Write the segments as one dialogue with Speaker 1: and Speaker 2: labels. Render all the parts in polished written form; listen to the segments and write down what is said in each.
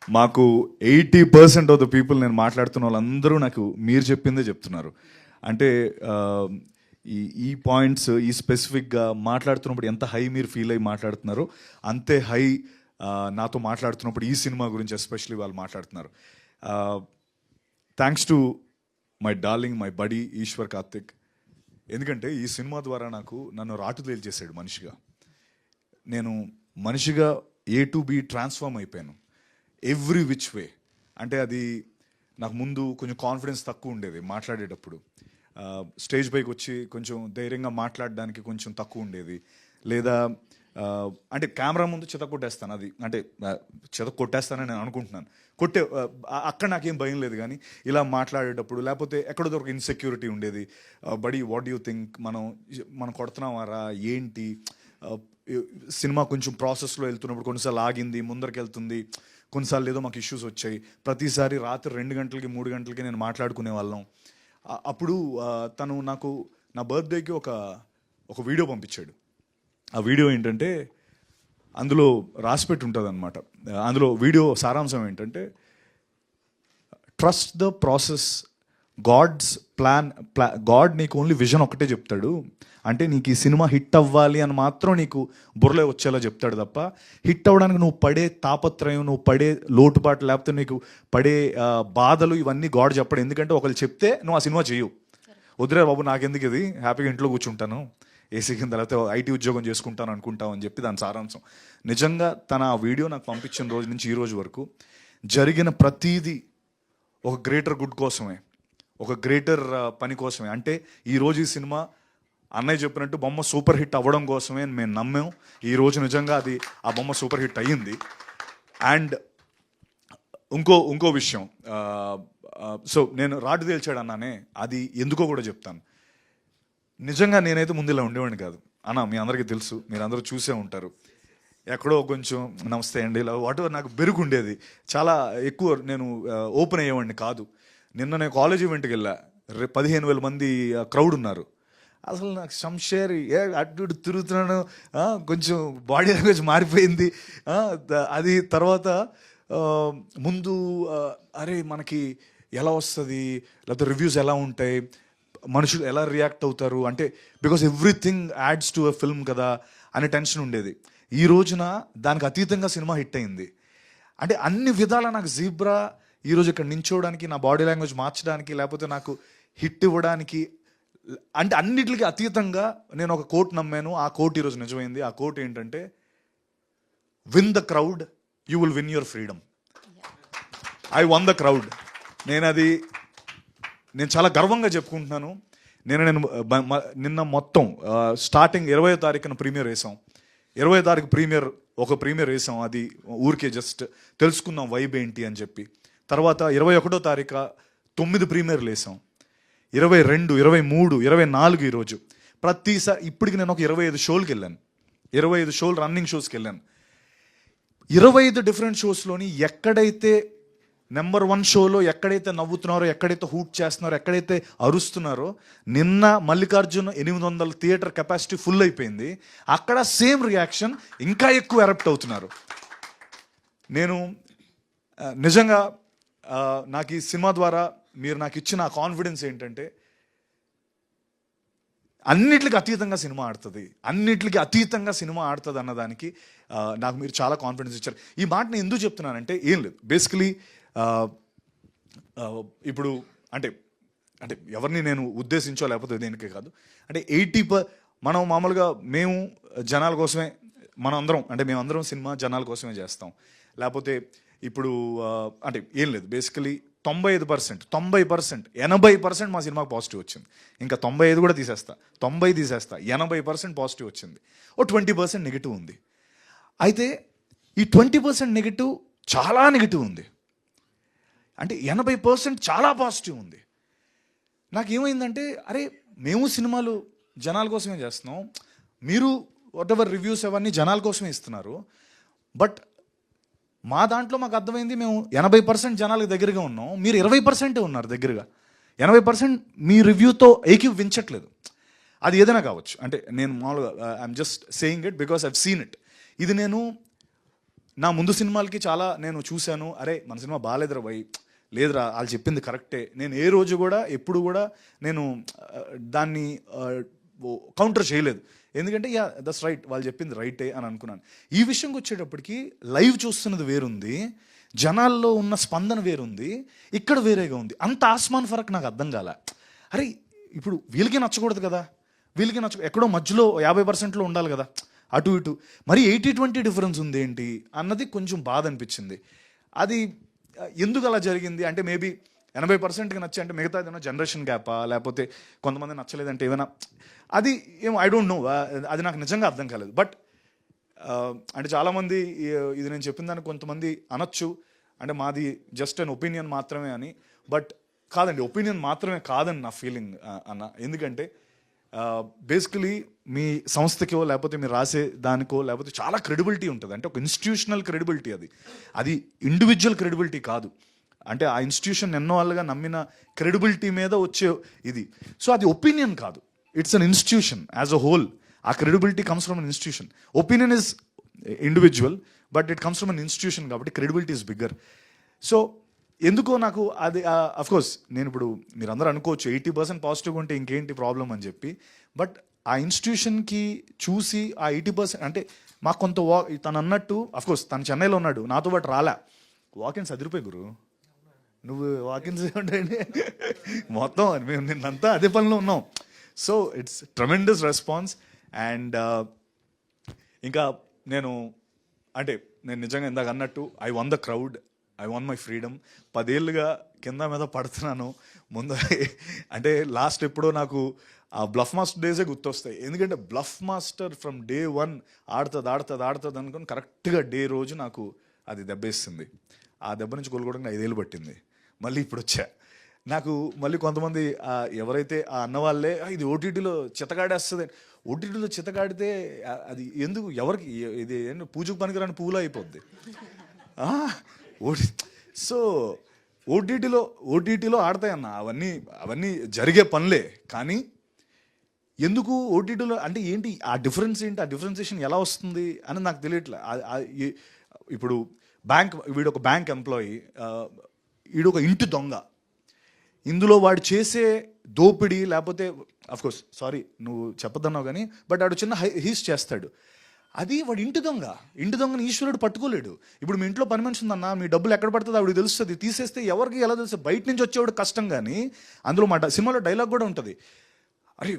Speaker 1: మాకు 80% of the people నేను మాట్లాడుతున్న వాళ్ళందరూ నాకు మీరు చెప్పిందే చెప్తున్నారు. అంటే ఈ పాయింట్స్ ఈ స్పెసిఫిక్గా మాట్లాడుతున్నప్పుడు ఎంత హై మీరు ఫీల్ అయ్యి మాట్లాడుతున్నారో అంతే హై నాతో మాట్లాడుతున్నప్పుడు ఈ సినిమా గురించి ఎస్పెషలీ వాళ్ళు మాట్లాడుతున్నారు. Thanks to my darling my buddy Eshwar Karthik. ఎందుకంటే ఈ సినిమా ద్వారా నన్ను రాటు తేల్చేసాడు మనిషిగా. నేను మనిషిగా A to B ట్రాన్స్ఫార్మ్ అయిపోయాను ఎవ్రీ విచ్ వే. అంటే అది నాకు ముందు కొంచెం కాన్ఫిడెన్స్ తక్కువ ఉండేది మాట్లాడేటప్పుడు. స్టేజ్ పైకి వచ్చి కొంచెం ధైర్యంగా మాట్లాడడానికి కొంచెం తక్కువ ఉండేది. లేదా అంటే కెమెరా ముందు చెత్త కొట్టేస్తాను. అది అంటే చెత్త కొట్టేస్తానని నేను అనుకుంటున్నాను. అక్కడ నాకేం భయం లేదు. కానీ ఇలా మాట్లాడేటప్పుడు లేకపోతే ఎక్కడో ఒక ఇన్సెక్యూరిటీ ఉండేది. బడీ వాట్ యూ థింక్, మనం కొడుతున్నామారా ఏంటి, సినిమా కొంచెం ప్రాసెస్లో వెళ్తున్నప్పుడు కొన్నిసార్లు ఆగింది, ముందరికి వెళ్తుంది, కొన్నిసార్లు ఏదో మాకు ఇష్యూస్ వచ్చాయి. ప్రతిసారి రాత్రి 2 గంటలకి 3 గంటలకి నేను మాట్లాడుకునే వాళ్ళం. అప్పుడు తను నాకు నా బర్త్డేకి ఒక వీడియో పంపించాడు. ఆ వీడియో ఏంటంటే అందులో రాసిపెట్టి ఉంటుంది అనమాట. అందులో వీడియో సారాంశం ఏంటంటే, trust the process, God's plan. God నీకు ఓన్లీ విజన్ ఒకటే చెప్తాడు. అంటే నీకు ఈ సినిమా హిట్ అవ్వాలి అని మాత్రం నీకు బుర్రలో వచ్చేలా చెప్తాడు తప్ప హిట్ అవ్వడానికి నువ్వు పడే తాపత్రయం, నువ్వు పడే లోటుపాటు, లేకపోతే నీకు పడే బాధలు ఇవన్నీ గాడ్ చెప్పడు. ఎందుకంటే ఒకళ్ళు చెప్తే నువ్వు ఆ సినిమా చేయవు. వదిలే బాబు నాకెందుకు ఇది, హ్యాపీగా ఇంట్లో కూర్చుంటాను ఏసీ కింద, లేకపోతే ఐటీ ఉద్యోగం చేసుకుంటాను అనుకుంటావు అని చెప్పి దాని సారాంశం. నిజంగా తన ఆ వీడియో నాకు పంపించిన రోజు నుంచి ఈ రోజు వరకు జరిగిన ప్రతీది ఒక గ్రేటర్ గుడ్ కోసమే, ఒక గ్రేటర్ పని కోసమే. అంటే ఈరోజు ఈ సినిమా అన్నయ్య చెప్పినట్టు బొమ్మ సూపర్ హిట్ అవ్వడం కోసమే అని మేము నమ్మాం. ఈరోజు నిజంగా అది ఆ బొమ్మ సూపర్ హిట్ అయ్యింది. అండ్ ఇంకో విషయం, సో నేను రాటు తేల్చాడు అన్నానే, అది ఎందుకో కూడా చెప్తాను. నిజంగా నేనైతే ముందు ఇలా ఉండేవాడిని కాదు అన్న. మీ అందరికీ తెలుసు, మీరు అందరూ చూసే ఉంటారు. ఎక్కడో కొంచెం నమస్తే అండి ఇలా వాటెవర్ నాకు బెరుగు ఉండేది. చాలా ఎక్కువ నేను ఓపెన్ అయ్యేవాడిని కాదు. నిన్న నేను కాలేజ్ ఈవెంట్కి వెళ్ళా, 15,000 మంది క్రౌడ్ ఉన్నారు. అసలు నాకు సంషేర్ అటు ఇటు తిరుగుతున్నాను, కొంచెం బాడీ లాంగ్వేజ్ మారిపోయింది. అది తర్వాత ముందు అరే మనకి ఎలా వస్తుంది, లేకపోతే రివ్యూస్ ఎలా ఉంటాయి, మనుషులు ఎలా రియాక్ట్ అవుతారు, అంటే because everything ads to a film కదా అనే టెన్షన్ ఉండేది. ఈ రోజున దానికి అతీతంగా సినిమా హిట్ అయింది. అంటే అన్ని విధాలా నాకు జీబ్రా ఈరోజు ఇక్కడ నించోవడానికి, నా బాడీ లాంగ్వేజ్ మార్చడానికి, లేకపోతే నాకు హిట్ ఇవ్వడానికి, అంటే అన్నిటికీ అతీతంగా నేను ఒక కోట్ నమ్మాను. ఆ కోట్ ఈరోజు నిజమైంది. ఆ కోట్ ఏంటంటే, win the crowd, you will win your freedom. I one the crowd. నేను చాలా గర్వంగా చెప్పుకుంటున్నాను. నిన్న మొత్తం స్టార్టింగ్ 20వ తారీఖున ప్రీమియర్ వేసాం. 20వ తారీఖు ప్రీమియర్ వేసాం. అది ఊరికే జస్ట్ తెలుసుకుందాం వైబ్ ఏంటి అని చెప్పి. తర్వాత 21వ తారీఖు 9 ప్రీమియర్లు వేసాం. 22, 23, 24 ఈరోజు. ప్రతిసారి ఇప్పటికి నేను ఒక 25 షోలకి వెళ్ళాను. 25 షోలు రన్నింగ్ షోస్కి వెళ్ళాను. 25 డిఫరెంట్ షోస్లోని ఎక్కడైతే నెంబర్ 1 షోలో ఎక్కడైతే నవ్వుతున్నారో, ఎక్కడైతే హూట్ చేస్తున్నారో, ఎక్కడైతే అరుస్తున్నారో, నిన్న మల్లికార్జున్ 800 థియేటర్ కెపాసిటీ ఫుల్ అయిపోయింది. అక్కడ సేమ్ రియాక్షన్, ఇంకా ఎక్కువ ఎరప్ట్ అవుతున్నారు. నేను నిజంగా నాకు ఈ సినిమా ద్వారా మీరు నాకు ఇచ్చిన కాన్ఫిడెన్స్ ఏంటంటే, అన్నిటికీ అతీతంగా సినిమా ఆడుతుంది, అన్నిటికీ అతీతంగా సినిమా ఆడుతుంది అన్నదానికి నాకు మీరు చాలా కాన్ఫిడెన్స్ ఇచ్చారు. ఈ మాటను ఎందుకు చెప్తున్నానంటే ఏం లేదు, బేసికలీ ఇప్పుడు అంటే ఎవరిని నేను ఉద్దేశించో లేకపోతే దేనికే కాదు, అంటే 80 మనం మామూలుగా మేము జనాల కోసమే, మేమందరం సినిమా జనాల కోసమే చేస్తాం. లేకపోతే ఇప్పుడు అంటే ఏం లేదు, బేసికలీ 95%, 80% మా సినిమాకి పాజిటివ్ వచ్చింది. ఇంకా 95 కూడా తీసేస్తా, 90 తీసేస్తా, 80% పాజిటివ్ వచ్చింది. ఓ 20% నెగిటివ్ ఉంది. అయితే ఈ 20% నెగిటివ్ చాలా నెగిటివ్ ఉంది. అంటే 80% చాలా పాజిటివ్ ఉంది. నాకేమైందంటే, అరే మేము సినిమాలు జనాల కోసమే చేస్తున్నాం, మీరు వాట్ ఎవర్ రివ్యూస్ అవన్నీ జనాల కోసమే ఇస్తున్నారు. బట్ మా దాంట్లో మాకు అర్థమైంది, మేము 80% జనాలకు దగ్గరగా ఉన్నాం, మీరు 20% ఉన్నారు దగ్గరగా. 80% మీ రివ్యూతో ఏకీవించట్లేదు. అది ఏదైనా కావచ్చు. అంటే నేను మామూలుగా I'm just saying it because I've seen it. ఇది నా ముందు సినిమాలకి చాలా నేను చూశాను, అరే మన సినిమా బాగాలేదురా భయ్, లేదురా వాళ్ళు చెప్పింది కరెక్టే. నేను ఏ రోజు కూడా ఎప్పుడు కూడా నేను దాన్ని కౌంటర్ చేయలేదు. ఎందుకంటే యా దట్స్ రైట్, వాళ్ళు చెప్పింది రైటే అని అనుకున్నాను. ఈ విషయంకి వచ్చేటప్పటికి లైవ్ చూస్తున్నది వేరుంది, జనాల్లో ఉన్న స్పందన వేరుంది, ఇక్కడ వేరేగా ఉంది. అంత ఆస్మాన్ ఫరక్ నాకు అర్థం కాల. అరే ఇప్పుడు వీళ్ళకి నచ్చకూడదు కదా, వీళ్ళకి ఎక్కడో మధ్యలో 50%లో ఉండాలి కదా, అటు ఇటు మరి 80-20 డిఫరెన్స్ ఉంది ఏంటి అన్నది కొంచెం బాధ అనిపించింది. అది ఎందుకు అలా జరిగింది అంటే మేబీ 80%కి నచ్చి అంటే మిగతా ఏదైనా జనరేషన్ గ్యాపా, లేకపోతే కొంతమంది నచ్చలేదంటే ఏమైనా, అది ఏమో ఐ డోంట్ నో, అది నాకు నిజంగా అర్థం కాలేదు. బట్ అంటే చాలామంది ఇది నేను చెప్పిన దానికి కొంతమంది అనొచ్చు అంటే మాది జస్ట్ అన్ ఒపీనియన్ మాత్రమే అని. బట్ కాదండి, ఒపీనియన్ మాత్రమే కాదని నా ఫీలింగ్ అన్న. ఎందుకంటే బేసికలీ మీ సంస్థకో లేకపోతే మీరు రాసే దానికో లేకపోతే చాలా క్రెడిబిలిటీ ఉంటుంది. అంటే ఒక ఇన్స్టిట్యూషనల్ క్రెడిబిలిటీ, అది ఇండివిజువల్ క్రెడిబిలిటీ కాదు. అంటే ఆ ఇన్స్టిట్యూషన్ ఎన్నో వాళ్ళగా నమ్మిన క్రెడిబిలిటీ మీద వచ్చే ఇది. సో అది ఒపీనియన్ కాదు, it's an institution as a whole. ఆ credibility comes from an institution. Opinion is individual but it comes from an institution, కాబట్టి క్రెడిబిలిటీ ఇస్ బిగ్గర్. సో ఎందుకో నాకు అది అఫ్కోర్స్ నేను ఇప్పుడు మీరు అందరూ అనుకోవచ్చు 80% పాజిటివ్గా ఉంటే ఇంకేంటి ప్రాబ్లం అని చెప్పి. బట్ ఆ ఇన్స్టిట్యూషన్కి చూసి ఆ 80% అంటే మాకు కొంత తను అన్నట్టు అఫ్కోర్స్ తను చెన్నైలో ఉన్నాడు, నాతో పాటు రాలే. వాకిన్స్ అదిరిపోయి గురు, నువ్వు వాకిన్స్ ఉంటాయండి మొత్తం మేము నిన్నంతా అదే పనిలో ఉన్నాం. So it's tremendous response. And ఇంకా నేను నిజంగా ఇందాక అన్నట్టు I one the crowd, I want my freedom. 10 ఏళ్ళుగా కింద మీద పడుతున్నాను. ముందు అంటే లాస్ట్ ఎప్పుడో నాకు ఆ బ్లఫ్ మాస్టర్ డేసే గుర్తొస్తాయి. ఎందుకంటే బ్లఫ్ మాస్టర్ ఫ్రమ్ డే 1 ఆడుతుంది అనుకుని కరెక్ట్గా డే రోజు నాకు అది దెబ్బేస్తుంది. ఆ దెబ్బ నుంచి కోలుకోవడానికి 5 ఏళ్ళు పట్టింది. మళ్ళీ ఇప్పుడు వచ్చా. నాకు మళ్ళీ కొంతమంది ఎవరైతే ఆ అన్నవాళ్ళే ఇది ఓటీటీలో చితగాడేస్తుంది, ఓటీటీలో చితగాడితే అది ఎందుకు ఎవరికి ఇది పూజకు పనికిరాని పూలు అయిపోద్ది. సో ఓటీటీలో ఆడతాయన్న, అవన్నీ జరిగే పనులే. కానీ ఎందుకు ఓటీటీలో అంటే ఏంటి ఆ డిఫరెన్స్ ఏంటి, ఆ డిఫరెన్సియేషన్ ఎలా వస్తుంది అని నాకు తెలియట్లే. ఇప్పుడు వీడొక బ్యాంక్ ఎంప్లాయీ, వీడొక ఇంటి దొంగ. ఇందులో వాడు చేసే దోపిడీ లేకపోతే అఫ్కోర్స్ సారీ నువ్వు చెప్పొద్దన్నావు కానీ బట్ వాడు చిన్న హీస్ చేస్తాడు, అది వాడు ఇంటి దొంగని ఈశ్వరుడు పట్టుకోలేడు. ఇప్పుడు మీ ఇంట్లో పని మనిషి ఉందన్న, మీ డబ్బులు ఎక్కడ పడుతుంది ఆవిడ తెలుస్తుంది, తీసేస్తే ఎవరికి ఎలా తెలుస్తుంది? బయట నుంచి వచ్చేవాడు కష్టం. కానీ అందులో సినిమాలో డైలాగ్ కూడా ఉంటుంది, అరే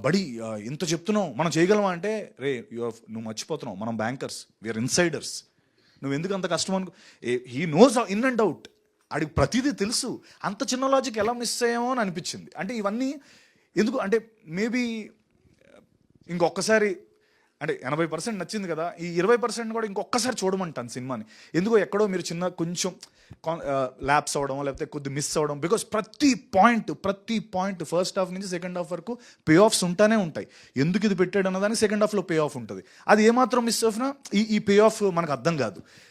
Speaker 1: బడి ఇంత చెప్తున్నావు మనం చేయగలమా అంటే, రే నువ్వు మర్చిపోతున్నావు, మనం బ్యాంకర్స్, వీఆర్ ఇన్సైడర్స్, నువ్వు ఎందుకు అంత కష్టం అనుకో. He knows in and out, ఆడికి ప్రతిదీ తెలుసు. అంత చిన్న లాజిక్ ఎలా మిస్ అయ్యామో అని అనిపించింది. అంటే ఇవన్నీ ఎందుకు అంటే మేబీ ఇంకొకసారి అంటే 80% నచ్చింది కదా, ఈ 20% కూడా ఇంకొకసారి చూడమంటాను సినిమాని. ఎందుకో ఎక్కడో మీరు కొంచెం ల్యాప్స్ అవ్వడం లేకపోతే కొద్ది మిస్ అవ్వడం. బికాస్ ప్రతి పాయింట్ ఫస్ట్ హాఫ్ నుంచి సెకండ్ హాఫ్ వరకు పే ఆఫ్స్ ఉంటానే ఉంటాయి. ఎందుకు ఇది పెట్టాడు అన్నదానికి సెకండ్ హాఫ్లో పే ఆఫ్ ఉంటుంది. అది ఏమాత్రం మిస్ అయినా ఈ పే ఆఫ్ మనకు అర్థం కాదు.